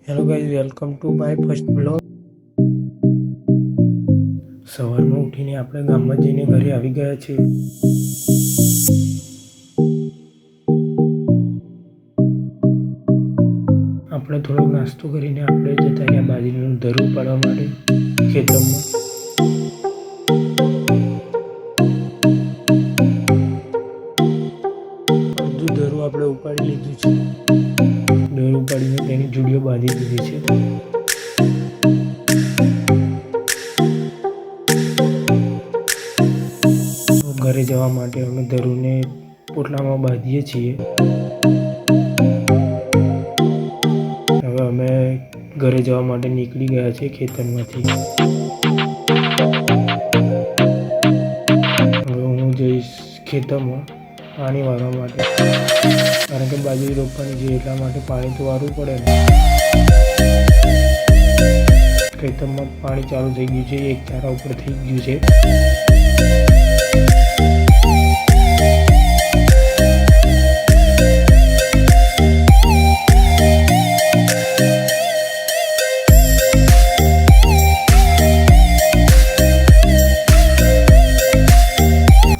Hello guys, welcome to my first blog. સવારમાં ઉઠીને આપણે ગામમાં જઈને ઘરે આવી ગયા છે. આપણે થોડોક નાસ્તો કરીને આપણે જતા રહ્યા બાજરીનું ધરું પાડવા માટે ખેતરમાં. અડધું ધરું આપણે ઉપાડી લીધું છે. ધરું ઉપાડીને તેની જુડીઓ બાંધી દીધી છે. ઘરે જવા માટે અમે ધરુને પોટલામાં બાંધીએ છીએ. હવે અમે ઘરે જવા માટે નીકળી ગયા છે ખેતરમાંથી. હવે હું જઈશ ખેતરમાં પાણી વાળવા માટે, કારણ કે બાજરી રોપવાની છે એટલા માટે પાણી તો વાળવું પડે ને. ખેતરમાં પાણી ચાલુ થઈ ગયું છે, એક ચારા ઉપર થઈ ગયું છે.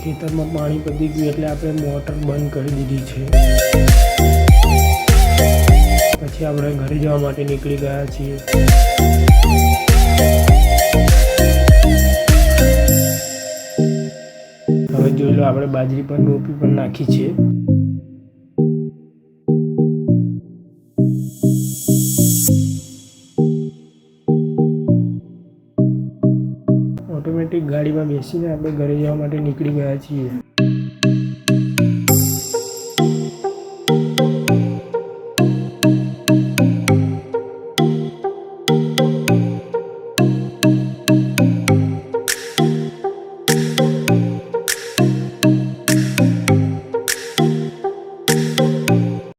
ખેતરમાં પાણી પતી ગયું એટલે આપણે મોટર બંધ કરી દીધી છે. પછી આપણે ઘરે જવા માટે નીકળી ગયા છીએ. હવે જોઈ લો, આપણે બાજરી પણ રોપી પણ નાખી છે. ઓટોમેટિક ગાડીમાં બેસીને આપણે ઘરે જવા માટે નીકળી ગયા છીએ.